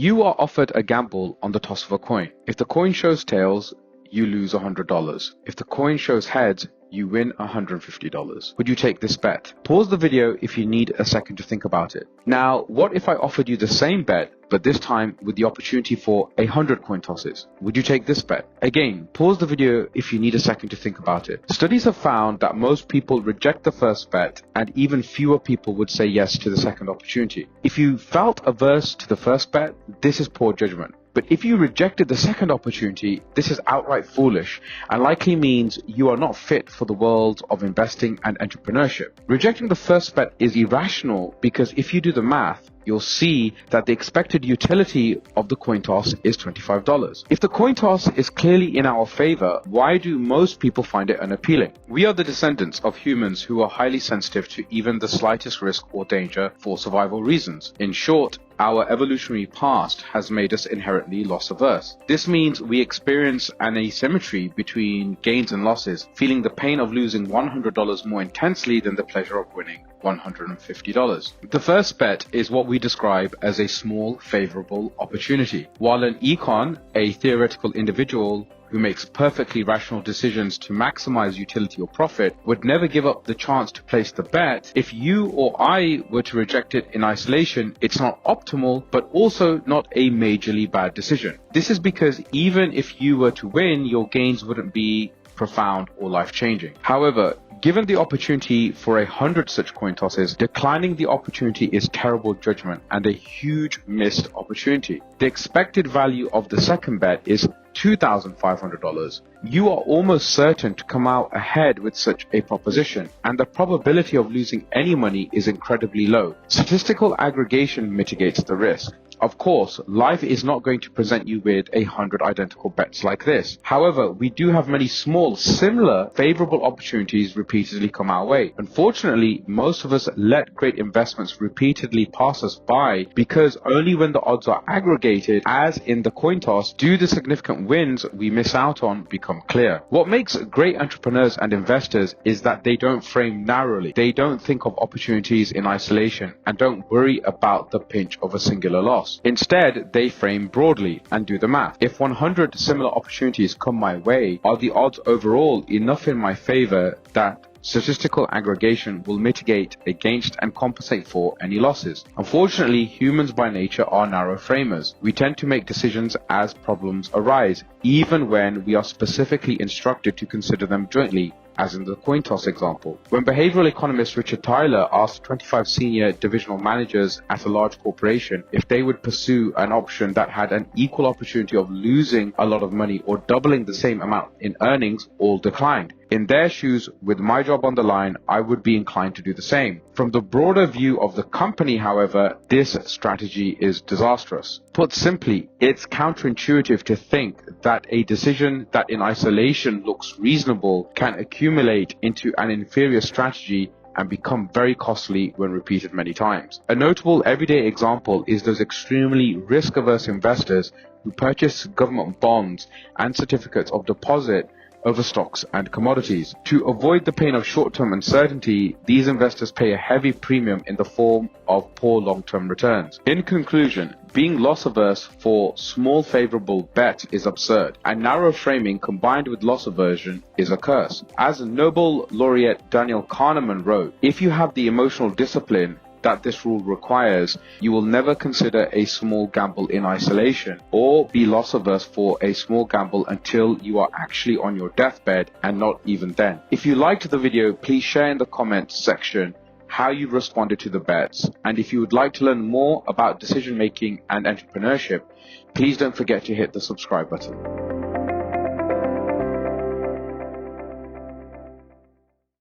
You are offered a gamble on the toss of a coin. If the coin shows tails, you lose $100. If the coin shows heads, you win $150. Would you take this bet? Pause the video if you need a second to think about it. Now, what if I offered you the same bet, but this time with the opportunity for 100 coin tosses? Would you take this bet? Again, pause the video if you need a second to think about it. Studies have found that most people reject the first bet, and even fewer people would say yes to the second opportunity. If you felt averse to the first bet, this is poor judgment. But if you rejected the second opportunity, this is outright foolish and likely means you are not fit for the world of investing and entrepreneurship. Rejecting the first bet is irrational because if you do the math, you'll see that the expected utility of the coin toss is $25. If the coin toss is clearly in our favor, why do most people find it unappealing? We are the descendants of humans who are highly sensitive to even the slightest risk or danger for survival reasons. In short, our evolutionary past has made us inherently loss averse. This means we experience an asymmetry between gains and losses, feeling the pain of losing $100 more intensely than the pleasure of winning $150. The first bet is what we describe as a small favorable opportunity. While an econ, a theoretical individual who makes perfectly rational decisions to maximize utility or profit, would never give up the chance to place the bet. If you or I were to reject it in isolation, it's not optimal, but also not a majorly bad decision. This is because even if you were to win, your gains wouldn't be profound or life-changing. However, given the opportunity for 100 such coin tosses, declining the opportunity is terrible judgment and a huge missed opportunity. The expected value of the second bet is $2,500. You are almost certain to come out ahead with such a proposition, and the probability of losing any money is incredibly low. Statistical aggregation mitigates the risk. Of course, life is not going to present you with 100 identical bets like this. However, we do have many small, similar, favorable opportunities repeatedly come our way. Unfortunately, most of us let great investments repeatedly pass us by because only when the odds are aggregated, as in the coin toss, do the significant wins we miss out on become clear. What makes great entrepreneurs and investors is that they don't frame narrowly. They don't think of opportunities in isolation and don't worry about the pinch of a singular loss. Instead, they frame broadly and do the math. If 100 similar opportunities come my way, are the odds overall enough in my favor that statistical aggregation will mitigate against and compensate for any losses? Unfortunately, humans by nature are narrow framers. We tend to make decisions as problems arise, even when we are specifically instructed to consider them jointly, as in the coin toss example. When behavioral economist Richard Tyler asked 25 senior divisional managers at a large corporation if they would pursue an option that had an equal opportunity of losing a lot of money or doubling the same amount in earnings, all declined. In their shoes, with my job on the line, I would be inclined to do the same. From the broader view of the company, however, this strategy is disastrous. Put simply, it's counterintuitive to think that a decision that in isolation looks reasonable can accumulate into an inferior strategy and become very costly when repeated many times. A notable everyday example is those extremely risk-averse investors who purchase government bonds and certificates of deposit over stocks and commodities. To avoid the pain of short-term uncertainty, these investors pay a heavy premium in the form of poor long-term returns. In conclusion, being loss-averse for small favorable bets is absurd, and narrow framing combined with loss aversion is a curse. As Nobel laureate Daniel Kahneman wrote, if you have the emotional discipline that this rule requires, you will never consider a small gamble in isolation or be loss averse for a small gamble until you are actually on your deathbed, and not even then. If you liked the video, please share in the comments section how you responded to the bets, and if you would like to learn more about decision making and entrepreneurship, please don't forget to hit the subscribe button.